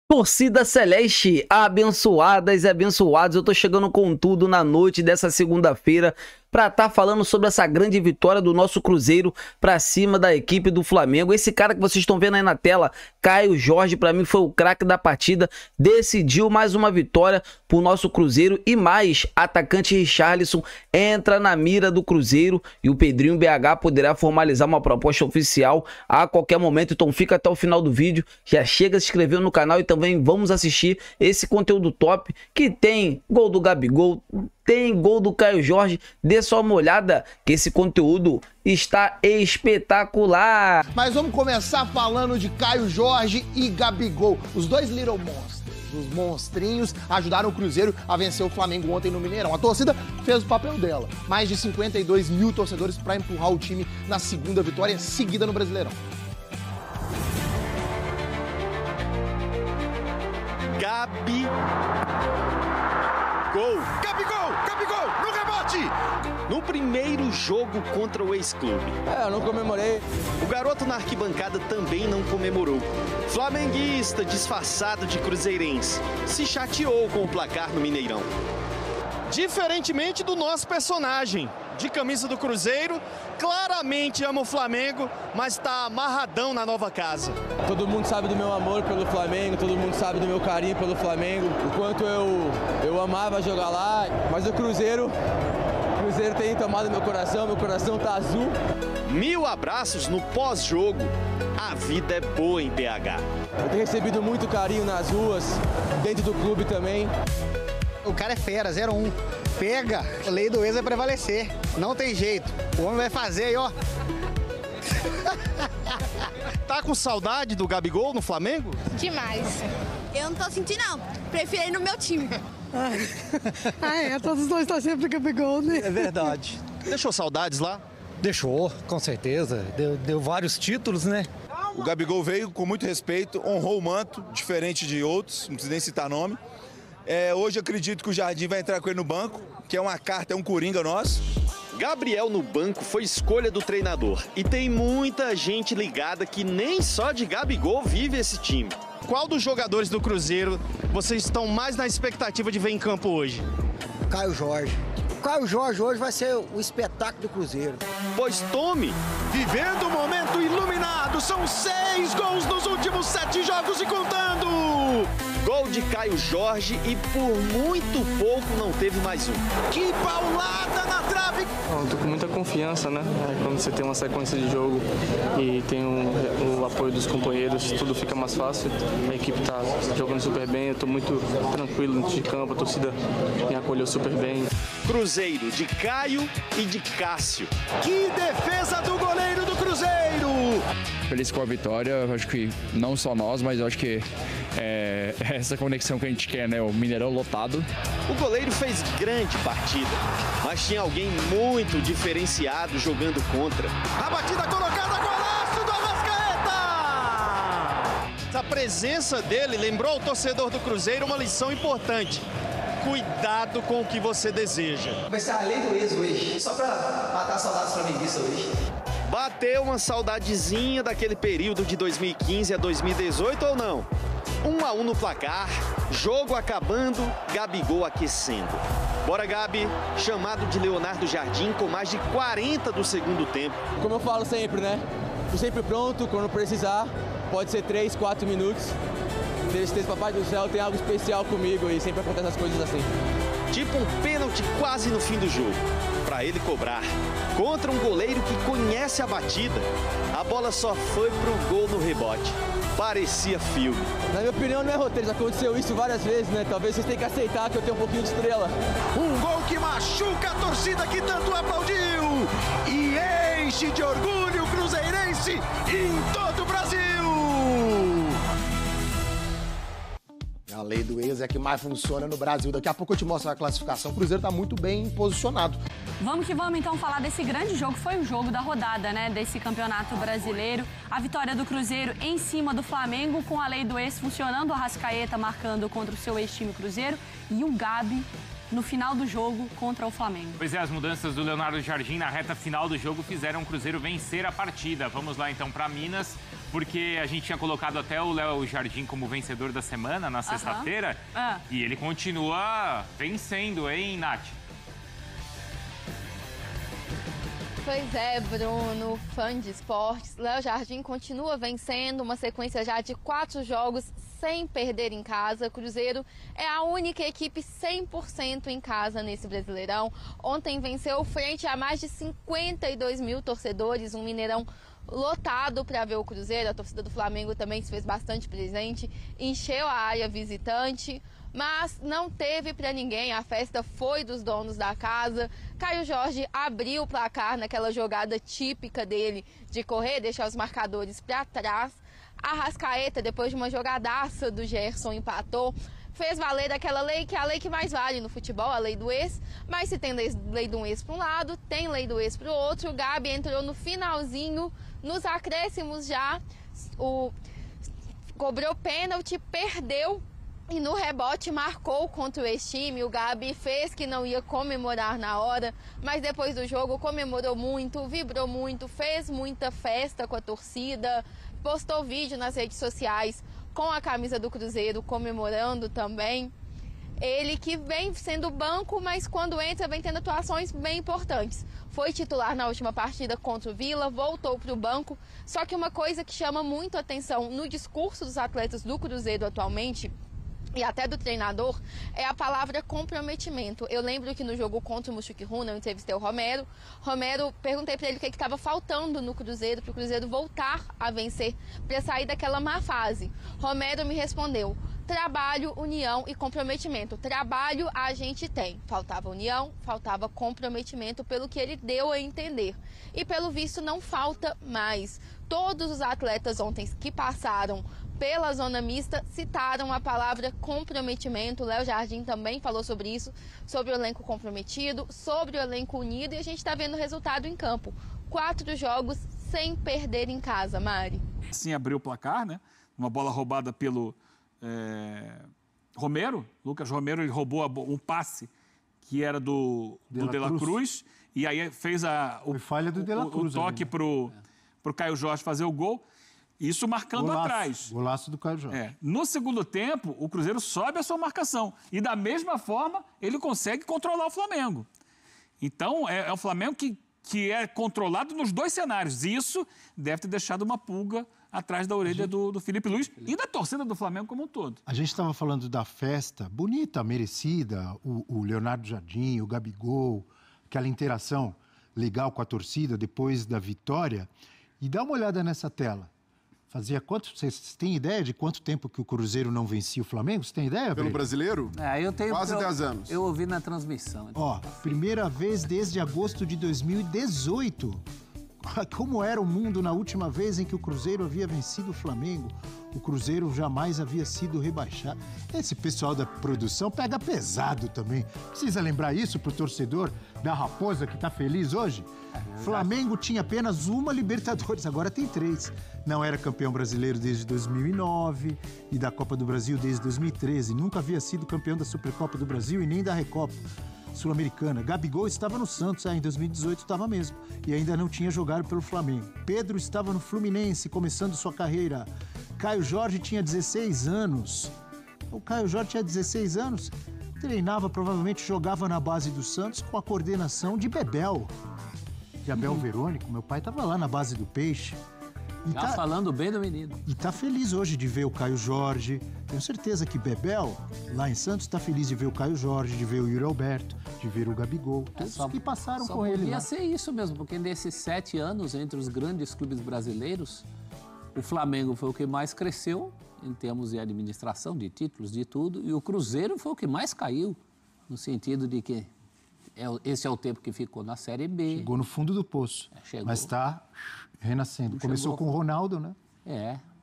Torcida Celeste, abençoadas e abençoados, eu tô chegando com tudo na noite dessa segunda-feira para estar falando sobre essa grande vitória do nosso Cruzeiro para cima da equipe do Flamengo. Esse cara que vocês estão vendo aí na tela, Caio Jorge, para mim foi o craque da partida, decidiu mais uma vitória pro nosso Cruzeiro e mais, atacante Richarlison entra na mira do Cruzeiro e o Pedrinho BH poderá formalizar uma proposta oficial a qualquer momento, então fica até o final do vídeo, já chega se inscrevendo no canal e também vamos assistir esse conteúdo top que tem gol do Gabigol, tem gol do Caio Jorge. Dê só uma olhada que esse conteúdo está espetacular. Mas vamos começar falando de Caio Jorge e Gabigol, os dois Little Monsters. Os monstrinhos ajudaram o Cruzeiro a vencer o Flamengo ontem no Mineirão. A torcida fez o papel dela. Mais de 52 mil torcedores para empurrar o time na segunda vitória seguida no Brasileirão. Gabigol, no rebote! No primeiro jogo contra o ex-clube. Eu não comemorei. O garoto na arquibancada também não comemorou. Flamenguista, disfarçado de cruzeirense, se chateou com o placar no Mineirão. Diferentemente do nosso personagem, de camisa do Cruzeiro, claramente ama o Flamengo, mas está amarradão na nova casa. Todo mundo sabe do meu amor pelo Flamengo, todo mundo sabe do meu carinho pelo Flamengo, o quanto eu amava jogar lá, mas o Cruzeiro tem tomado meu coração tá azul. 1000 abraços no pós-jogo, a vida é boa em BH. Eu tenho recebido muito carinho nas ruas, dentro do clube também. O cara é fera, 0-1. Pega, a lei do ex vai prevalecer. Não tem jeito. O homem vai fazer aí, ó. Tá com saudade do Gabigol no Flamengo? Demais. Eu não tô sentindo, não. Prefiro ir no meu time. Todos nós tá sempre Gabigol, né? É verdade. Deixou saudades lá? Deixou, com certeza. Deu vários títulos, né? O Gabigol veio com muito respeito, honrou o manto, diferente de outros, não preciso nem citar nome. Hoje acredito que o Jardim vai entrar com ele no banco, que é uma carta, é um coringa nosso. Gabriel no banco foi escolha do treinador. E tem muita gente ligada que nem só de Gabigol vive esse time. Qual dos jogadores do Cruzeiro vocês estão mais na expectativa de ver em campo hoje? Caio Jorge. O Caio Jorge hoje vai ser o espetáculo do Cruzeiro. Pois tome, vivendo o momento iluminado, são 6 gols nos últimos 7 jogos e contando! Gol de Caio Jorge e por muito pouco não teve mais um. Que paulada na trave! Eu tô com muita confiança, né? Quando você tem uma sequência de jogo e tem o apoio dos companheiros, tudo fica mais fácil. A equipe tá jogando super bem, eu tô muito tranquilo dentro de campo, a torcida me acolheu super bem. Cruzeiro de Caio e de Cássio. Que defesa do goleiro do Cruzeiro! Feliz com a vitória, eu acho que não só nós, mas eu acho que é essa conexão que a gente quer, né? O Mineirão lotado. O goleiro fez grande partida, mas tinha alguém muito diferenciado jogando contra. A batida colocada, golaço do Arrascaeta! Essa presença dele lembrou o torcedor do Cruzeiro uma lição importante. Cuidado com o que você deseja. Vai ser a lei do ex hoje, só pra matar saudades flamenguistas hoje. Bateu uma saudadezinha daquele período de 2015 a 2018 ou não? 1-1 no placar, jogo acabando, Gabigol aquecendo. Bora, Gabi, chamado de Leonardo Jardim com mais de 40 do segundo tempo. Como eu falo sempre, né? Tô sempre pronto, quando precisar, pode ser 3, 4 minutos. Esse Papai do Céu tem algo especial comigo e sempre acontecem as coisas assim. Tipo um pênalti quase no fim do jogo, para ele cobrar. Contra um goleiro que conhece a batida, a bola só foi pro gol no rebote. Parecia filme. Na minha opinião não é roteiro, já aconteceu isso várias vezes, né? Talvez vocês tenham que aceitar que eu tenho um pouquinho de estrela. Um gol que machuca a torcida que tanto aplaudiu e enche de orgulho o cruzeirense em todo o Brasil. A lei do ex é que mais funciona no Brasil. Daqui a pouco eu te mostro a classificação. O Cruzeiro está muito bem posicionado. Vamos que vamos então falar desse grande jogo. Foi o jogo da rodada, né? Desse campeonato brasileiro. A vitória do Cruzeiro em cima do Flamengo, com a lei do ex funcionando. O Arrascaeta marcando contra o seu ex-time Cruzeiro. E o Gabi no final do jogo contra o Flamengo. Pois é, as mudanças do Leonardo Jardim na reta final do jogo fizeram o Cruzeiro vencer a partida. Vamos lá então para Minas, porque a gente tinha colocado até o Léo Jardim como vencedor da semana na sexta-feira, e ele continua vencendo, hein, Nath? Pois é, Bruno, fã de esportes. Léo Jardim continua vencendo, uma sequência já de 4 jogos sem perder em casa. Cruzeiro é a única equipe 100% em casa nesse Brasileirão. Ontem venceu frente a mais de 52 mil torcedores, um Mineirão lotado para ver o Cruzeiro. A torcida do Flamengo também se fez bastante presente, encheu a área visitante, mas não teve para ninguém. A festa foi dos donos da casa. Caio Jorge abriu o placar naquela jogada típica dele de correr, deixar os marcadores para trás. Arrascaeta, depois de uma jogadaça do Gerson, empatou. Fez valer aquela lei que é a lei que mais vale no futebol, a lei do ex. Mas se tem lei do ex para um lado, tem lei do ex para o outro. O Gabi entrou no finalzinho, nos acréscimos já. Cobrou pênalti, perdeu. E no rebote marcou contra o ex-time. O Gabi fez que não ia comemorar na hora, mas depois do jogo comemorou muito, vibrou muito, fez muita festa com a torcida, postou vídeo nas redes sociais com a camisa do Cruzeiro, comemorando também. Ele que vem sendo banco, mas quando entra vem tendo atuações bem importantes. Foi titular na última partida contra o Vila, voltou para o banco. Só que uma coisa que chama muito atenção no discurso dos atletas do Cruzeiro atualmente, e até do treinador, é a palavra comprometimento. Eu lembro que no jogo contra o Mushuc Runa, eu entrevistei o Romero. Perguntei para ele o que estava faltando no Cruzeiro, para o Cruzeiro voltar a vencer, para sair daquela má fase. Romero me respondeu: trabalho, união e comprometimento. Trabalho a gente tem. Faltava união, faltava comprometimento, pelo que ele deu a entender. E pelo visto não falta mais. Todos os atletas ontem que passaram pela zona mista citaram a palavra comprometimento. O Léo Jardim também falou sobre isso, sobre o elenco comprometido, sobre o elenco unido, e a gente está vendo o resultado em campo. 4 jogos sem perder em casa, Mari. Assim abriu o placar, né? Uma bola roubada pelo Romero. Lucas Romero, ele roubou um passe que era do De La Cruz, e aí fez falha do De La Cruz, o toque pro Caio Jorge fazer o gol. Isso marcando atrás. Golaço do Caio Jorge. No segundo tempo, o Cruzeiro sobe a sua marcação. E da mesma forma, ele consegue controlar o Flamengo. Então, é o Flamengo que é controlado nos 2 cenários. Isso deve ter deixado uma pulga atrás da orelha do Felipe Luiz e da torcida do Flamengo como um todo. A gente estava falando da festa bonita, merecida, o Leonardo Jardim, o Gabigol, aquela interação legal com a torcida depois da vitória. E dá uma olhada nessa tela. Fazia quanto? Vocês têm ideia de quanto tempo que o Cruzeiro não vencia o Flamengo? Você tem ideia, Pelo brasileiro? Eu tenho quase 10 anos. Eu ouvi na transmissão. Ó, primeira vez desde agosto de 2018. Como era o mundo na última vez em que o Cruzeiro havia vencido o Flamengo? O Cruzeiro jamais havia sido rebaixado. Esse pessoal da produção pega pesado também. Precisa lembrar isso pro torcedor da Raposa que tá feliz hoje? Flamengo tinha apenas uma Libertadores, agora tem 3. Não era campeão brasileiro desde 2009 e da Copa do Brasil desde 2013. Nunca havia sido campeão da Supercopa do Brasil e nem da Recopa Sul-Americana. Gabigol estava no Santos, em 2018 estava mesmo, e ainda não tinha jogado pelo Flamengo. Pedro estava no Fluminense, começando sua carreira. Caio Jorge tinha 16 anos. O Caio Jorge tinha 16 anos, treinava, provavelmente jogava na base do Santos com a coordenação de Bebel. De Abel Verônico, meu pai estava lá na base do Peixe. E tá falando bem do menino. E tá feliz hoje de ver o Caio Jorge. Tenho certeza que Bebel, lá em Santos, tá feliz de ver o Caio Jorge, de ver o Yuri Alberto, de ver o Gabigol. Todos que passaram com ele lá. Podia ser isso mesmo, porque nesses 7 anos, entre os grandes clubes brasileiros, o Flamengo foi o que mais cresceu em termos de administração, de títulos, de tudo, e o Cruzeiro foi o que mais caiu, no sentido de que esse é o tempo que ficou na Série B. Chegou no fundo do poço, mas está renascendo. Começou com o Ronaldo, né?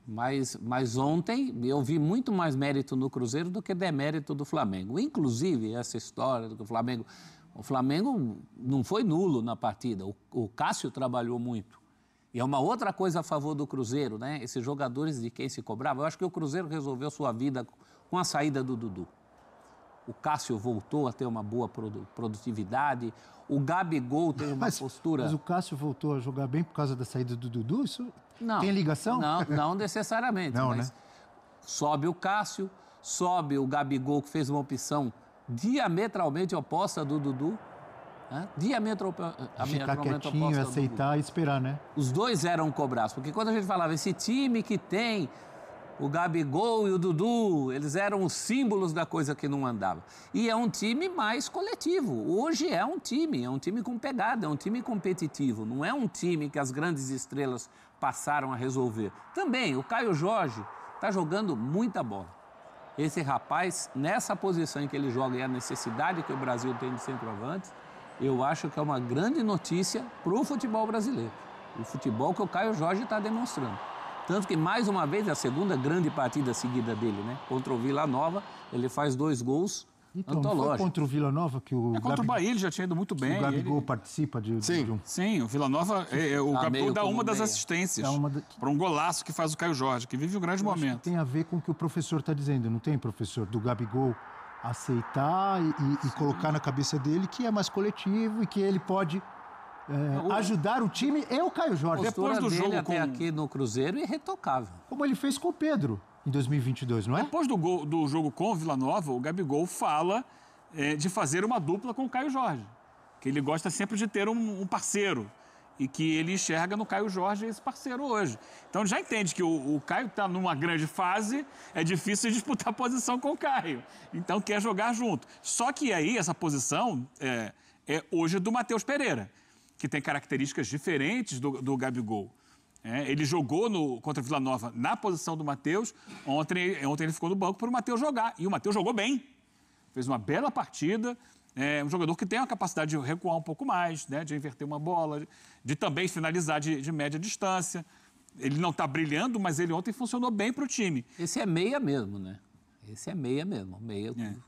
Mas ontem eu vi muito mais mérito no Cruzeiro do que demérito do Flamengo. Inclusive, essa história do que o Flamengo não foi nulo na partida. O Cássio trabalhou muito. E é uma outra coisa a favor do Cruzeiro, né? Esses jogadores de quem se cobrava. Eu acho que o Cruzeiro resolveu sua vida com a saída do Dudu. O Cássio voltou a ter uma boa produtividade. O Gabigol tem uma postura... Mas o Cássio voltou a jogar bem por causa da saída do Dudu? Isso tem ligação? Não necessariamente. Não, mas né? Sobe o Cássio, sobe o Gabigol, que fez uma opção diametralmente oposta do Dudu. Ficar quietinho, aceitar e esperar, né? Os dois eram cobrados, porque quando a gente falava esse time que tem o Gabigol e o Dudu, eles eram os símbolos da coisa que não andava. E é um time mais coletivo. Hoje é um time com pegada, é um time competitivo. Não é um time que as grandes estrelas passaram a resolver. Também, o Caio Jorge está jogando muita bola. Esse rapaz, nessa posição em que ele joga e a necessidade que o Brasil tem de centroavantes, eu acho que é uma grande notícia para o futebol brasileiro. O futebol que o Caio Jorge está demonstrando. Tanto que, mais uma vez, a segunda grande partida seguida dele, né? Contra o Vila Nova, ele faz 2 gols antológicos. Não foi contra o Vila Nova que o contra o Bahia ele já tinha ido muito bem. O Gabigol participa de um... Sim, o Vila Nova, o Gabigol dá uma das assistências para um golaço que faz o Caio Jorge, que vive um grande momento. Tem a ver com o que o professor está dizendo, não tem, professor? Do Gabigol aceitar e colocar na cabeça dele que é mais coletivo e que ele pode ajudar o time e o Caio Jorge. Depois do jogo até aqui no Cruzeiro, irretocável. Como ele fez com o Pedro em 2022, não é? Depois do jogo com o Vila Nova, o Gabigol fala de fazer uma dupla com o Caio Jorge, que ele gosta sempre de ter um parceiro e que ele enxerga no Caio Jorge esse parceiro hoje. Então já entende que o Caio está numa grande fase, é difícil disputar posição com o Caio, então quer jogar junto. Só que aí essa posição é hoje do Matheus Pereira, que tem características diferentes do Gabigol. Ele jogou contra o Vila Nova na posição do Matheus, ontem ele ficou no banco para o Matheus jogar, e o Matheus jogou bem, fez uma bela partida. É um jogador que tem a capacidade de recuar um pouco mais, né, de inverter uma bola, de também finalizar de média distância. Ele não está brilhando, mas ele ontem funcionou bem para o time. Esse é meia mesmo, né? Esse é meia mesmo,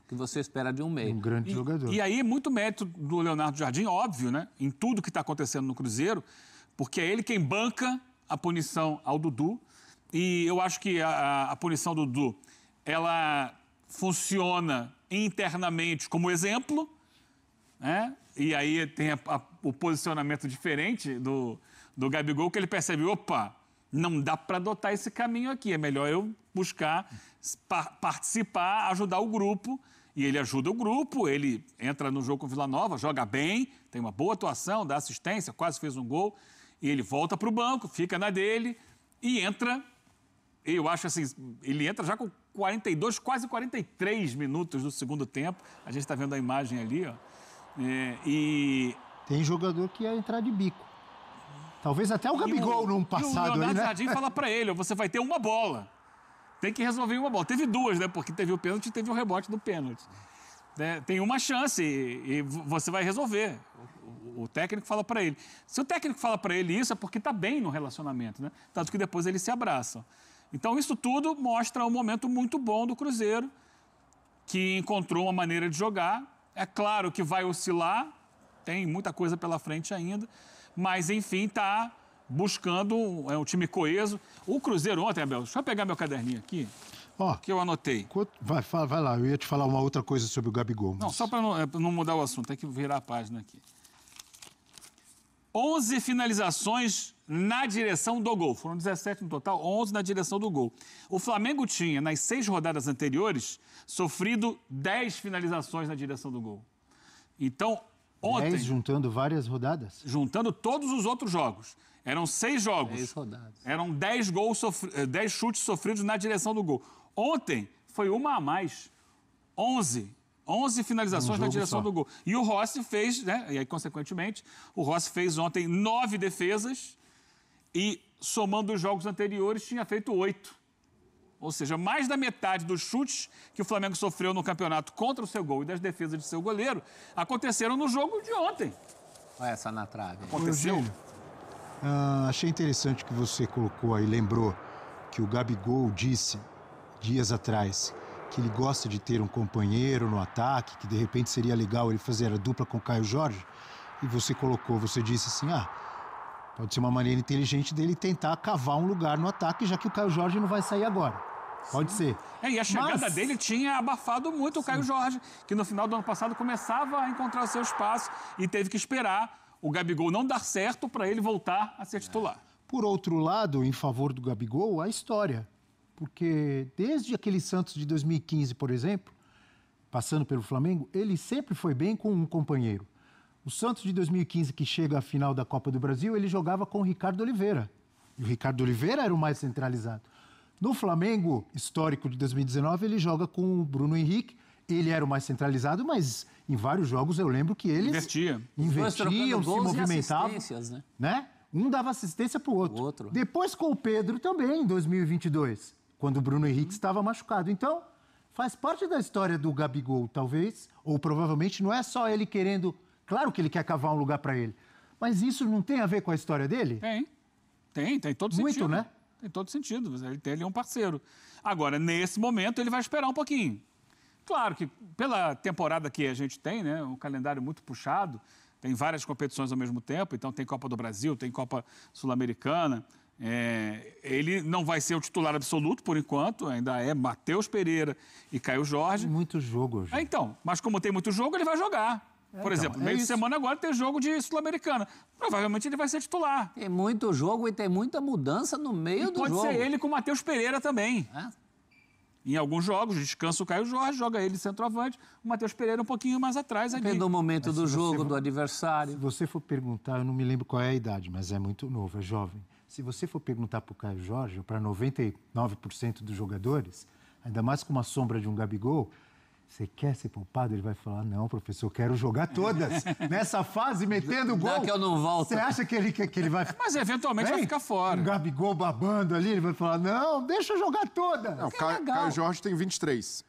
que você espera de um meia. Um grande jogador. E aí, muito mérito do Leonardo Jardim, óbvio, né? Em tudo que está acontecendo no Cruzeiro, porque é ele quem banca a punição ao Dudu. E eu acho que a punição do Dudu, ela funciona internamente como exemplo, né? E aí tem o posicionamento diferente do Gabigol, que ele percebe, opa, não dá para adotar esse caminho aqui, é melhor eu buscar participar, ajudar o grupo. E ele ajuda o grupo, ele entra no jogo com o Vila Nova, joga bem, tem uma boa atuação, dá assistência, quase fez um gol. E ele volta para o banco, fica na dele e entra, eu acho assim, ele entra já com 42, quase 43 minutos do segundo tempo. A gente está vendo a imagem ali, ó. Tem jogador que ia entrar de bico. Talvez até o Gabigol num passado aí, né? O Leonardo Jardim fala para ele, você vai ter uma bola. Tem que resolver uma bola. Teve 2, né? Porque teve o pênalti e teve o rebote do pênalti. Tem uma chance e você vai resolver. O técnico fala para ele. Se o técnico fala para ele isso, é porque está bem no relacionamento, né? Tanto que depois eles se abraçam. Então, isso tudo mostra um momento muito bom do Cruzeiro, que encontrou uma maneira de jogar. É claro que vai oscilar, tem muita coisa pela frente ainda, mas, enfim, está buscando um time coeso. O Cruzeiro ontem, Abel, deixa eu pegar meu caderninho aqui, que eu anotei. Vai lá, eu ia te falar uma outra coisa sobre o Gabigol. Mas... Não, só para não mudar o assunto, tem que virar a página aqui. 11 finalizações na direção do gol. Foram 17 no total, 11 na direção do gol. O Flamengo tinha, nas 6 rodadas anteriores, sofrido 10 finalizações na direção do gol. Então, ontem... 10 juntando várias rodadas? Juntando todos os outros jogos. Eram 6 jogos. 10 rodadas. Eram 10 chutes sofridos na direção do gol. Ontem foi uma a mais. 11 finalizações na direção do gol. E o Rossi fez, né? E aí, consequentemente, o Rossi fez ontem 9 defesas e, somando os jogos anteriores, tinha feito 8. Ou seja, mais da metade dos chutes que o Flamengo sofreu no campeonato contra o seu gol e das defesas de seu goleiro aconteceram no jogo de ontem. Olha essa na trave. Aconteceu. Achei interessante que você colocou aí, lembrou que o Gabigol disse, dias atrás, que ele gosta de ter um companheiro no ataque, que de repente seria legal ele fazer a dupla com o Caio Jorge. E você disse assim, pode ser uma maneira inteligente dele tentar cavar um lugar no ataque, já que o Caio Jorge não vai sair agora. Pode ser. E a chegada dele tinha abafado muito o Caio Jorge, que no final do ano passado começava a encontrar o seu espaço e teve que esperar o Gabigol não dar certo para ele voltar a ser titular. Por outro lado, em favor do Gabigol, a história. Porque desde aquele Santos de 2015, por exemplo, passando pelo Flamengo, ele sempre foi bem com um companheiro. O Santos de 2015, que chega à final da Copa do Brasil, ele jogava com o Ricardo Oliveira. E o Ricardo Oliveira era o mais centralizado. No Flamengo, histórico de 2019, ele joga com o Bruno Henrique. Ele era o mais centralizado, mas em vários jogos eu lembro que eles investiam, se movimentavam. Né? Um dava assistência para o outro. Depois com o Pedro também, em 2022, quando o Bruno Henrique estava machucado. Então, faz parte da história do Gabigol, talvez, ou provavelmente não é só ele querendo... Claro que ele quer cavar um lugar para ele, mas isso não tem a ver com a história dele? Tem todo sentido. Muito, né? Tem todo sentido, ele é um parceiro. Agora, nesse momento, ele vai esperar um pouquinho. Claro que pela temporada que a gente tem, né, um calendário muito puxado, tem várias competições ao mesmo tempo, então tem Copa do Brasil, tem Copa Sul-Americana. Ele não vai ser o titular absoluto por enquanto, ainda é Matheus Pereira e Caio Jorge. Tem muito jogo hoje. Então, mas como tem muito jogo, ele vai jogar. Por exemplo, meio de semana agora tem jogo de Sul-Americana. Provavelmente ele vai ser titular. Tem muito jogo e tem muita mudança no meio do jogo. Pode ser ele com o Matheus Pereira também. Em alguns jogos, descansa o Caio Jorge, joga ele centroavante, o Matheus Pereira um pouquinho mais atrás. Depende do momento do jogo, do adversário. Se você for perguntar, eu não me lembro qual é a idade, mas é muito novo, é jovem. Se você for perguntar para o Caio Jorge, para 99% dos jogadores, ainda mais com uma sombra de um Gabigol, você quer ser poupado? Ele vai falar, não, professor, eu quero jogar todas. Nessa fase, metendo gol. Dá que eu não volto. Você acha que ele vai... Mas eventualmente vai ficar fora. Um Gabigol babando ali, ele vai falar, não, deixa eu jogar todas. Não, Caio Jorge tem 23.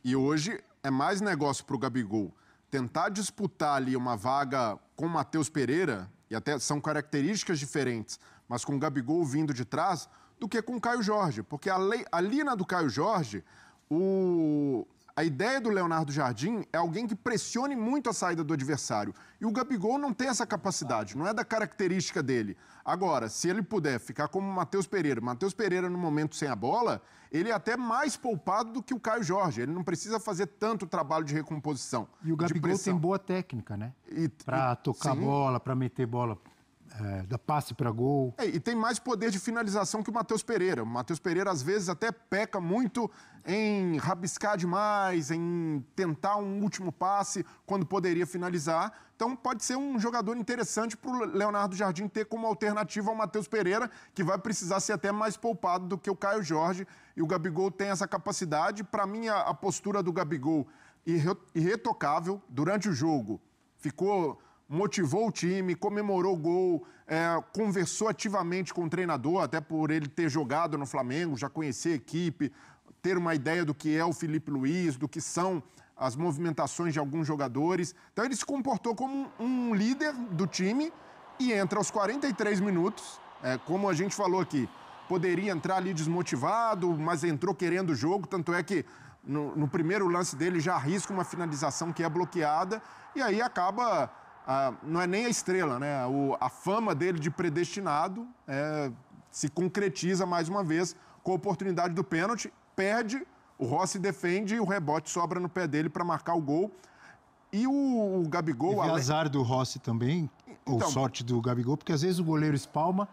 E hoje é mais negócio pro Gabigol tentar disputar ali uma vaga com o Matheus Pereira, e até são características diferentes, mas com o Gabigol vindo de trás, do que com o Caio Jorge. Porque ali na do Caio Jorge, a ideia do Leonardo Jardim é alguém que pressione muito a saída do adversário. E o Gabigol não tem essa capacidade, não é da característica dele. Agora, se ele puder ficar como o Matheus Pereira no momento sem a bola, ele é até mais poupado do que o Caio Jorge. Ele não precisa fazer tanto trabalho de recomposição. E o Gabigol tem boa técnica, né? Para tocar bola, para meter bola... da passe para gol. E tem mais poder de finalização que o Matheus Pereira. O Matheus Pereira, às vezes, até peca muito em rabiscar demais, em tentar um último passe quando poderia finalizar. Então, pode ser um jogador interessante para o Leonardo Jardim ter como alternativa ao Matheus Pereira, que vai precisar ser até mais poupado do que o Caio Jorge. E o Gabigol tem essa capacidade. Para mim, a postura do Gabigol irretocável durante o jogo. Motivou o time, comemorou o gol, conversou ativamente com o treinador, até por ele ter jogado no Flamengo, já conhecer a equipe, ter uma ideia do que é o Felipe Luiz, do que são as movimentações de alguns jogadores. Então ele se comportou como um líder do time e entra aos 43 minutos, como a gente falou aqui, poderia entrar ali desmotivado, mas entrou querendo o jogo, tanto é que no primeiro lance dele já arrisca uma finalização que é bloqueada e aí acaba... não é nem a estrela, né? A fama dele de predestinado se concretiza mais uma vez com a oportunidade do pênalti, perde, o Rossi defende e o rebote sobra no pé dele para marcar o gol. E o Gabigol... Teve azar do Rossi também, ou sorte do Gabigol, porque às vezes o goleiro espalma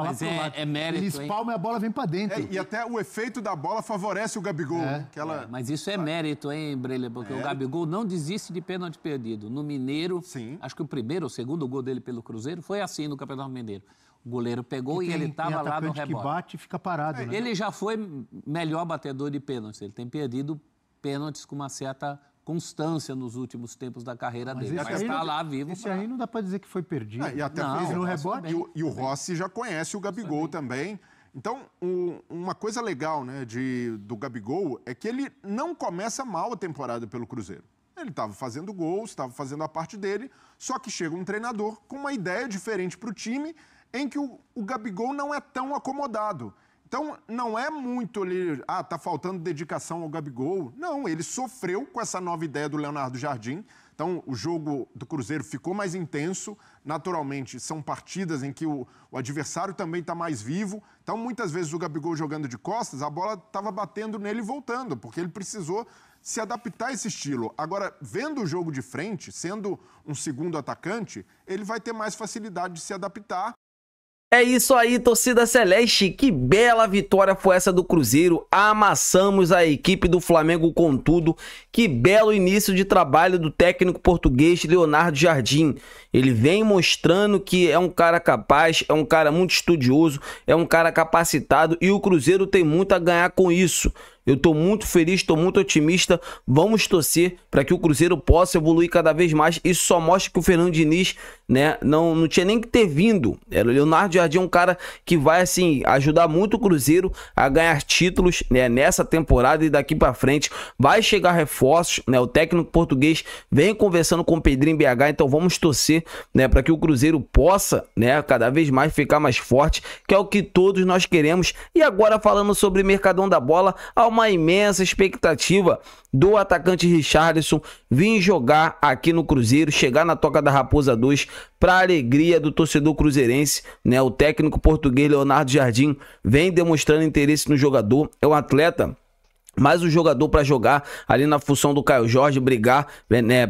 lá pro lado. Mérito, ele espalma e a bola vem para dentro. E até o efeito da bola favorece o Gabigol. Né? Mas isso é mérito, hein, Breler? Porque o Gabigol não desiste de pênalti perdido. No Mineiro, acho que o primeiro ou segundo gol dele pelo Cruzeiro foi assim no Campeonato Mineiro. O goleiro pegou e ele estava lá no rebote. Que bate e fica parado, né? Ele já foi melhor batedor de pênaltis. Ele tem perdido pênaltis com uma certa constância nos últimos tempos da carreira dele. Mas está lá vivo. Esse aí não dá para dizer que foi perdido. E até fez no rebote. E o Rossi já conhece o Gabigol também. Então, uma coisa legal, né, do Gabigol é que ele não começa mal a temporada pelo Cruzeiro. Ele estava fazendo gols, estava fazendo a parte dele, só que chega um treinador com uma ideia diferente para o time, em que o Gabigol não é tão acomodado. Então, não é muito ali, tá faltando dedicação ao Gabigol. Não, ele sofreu com essa nova ideia do Leonardo Jardim, Então, o jogo do Cruzeiro ficou mais intenso. Naturalmente, são partidas em que o adversário também está mais vivo. Então, muitas vezes, o Gabigol jogando de costas, a bola estava batendo nele e voltando, porque ele precisou se adaptar a esse estilo. Agora, vendo o jogo de frente, sendo um segundo atacante, ele vai ter mais facilidade de se adaptar. É isso aí, torcida celeste, que bela vitória foi essa do Cruzeiro, amassamos a equipe do Flamengo com tudo, que belo início de trabalho do técnico português Leonardo Jardim. Ele vem mostrando que é um cara capaz, é um cara muito estudioso, é um cara capacitado e o Cruzeiro tem muito a ganhar com isso. Eu tô muito feliz, tô muito otimista. Vamos torcer para que o Cruzeiro possa evoluir cada vez mais. Isso só mostra que o Fernando Diniz, né, não tinha nem que ter vindo. O Leonardo Jardim é um cara que vai, assim, ajudar muito o Cruzeiro a ganhar títulos, né, nessa temporada e daqui para frente. Vai chegar reforços, né? O técnico português vem conversando com o Pedrinho BH, então vamos torcer, né, para que o Cruzeiro possa, né, cada vez mais ficar mais forte, que é o que todos nós queremos. E agora falando sobre Mercadão da Bola, uma imensa expectativa do atacante Richarlison vir jogar aqui no Cruzeiro, chegar na Toca da Raposa 2 para a alegria do torcedor cruzeirense, né? O técnico português Leonardo Jardim vem demonstrando interesse no jogador, é um atleta, mais um jogador para jogar ali na função do Caio Jorge, brigar, né,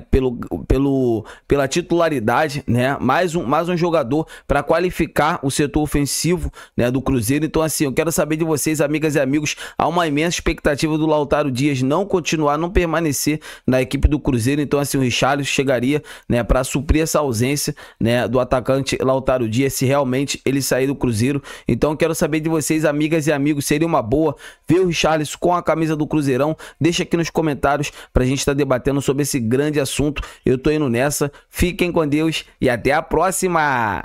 pela titularidade, né? Mais um jogador para qualificar o setor ofensivo, né, do Cruzeiro. Então, assim, eu quero saber de vocês, amigas e amigos, há uma imensa expectativa do Lautaro Dias não continuar, não permanecer na equipe do Cruzeiro. Então, assim, o Richarlison chegaria, né, para suprir essa ausência, né, do atacante Lautaro Dias, se realmente ele sair do Cruzeiro. Então, eu quero saber de vocês, amigas e amigos, seria uma boa ver o Richarlison com a camisa do Cruzeirão? Deixa aqui nos comentários pra gente estar debatendo sobre esse grande assunto. Eu tô indo nessa, fiquem com Deus e até a próxima!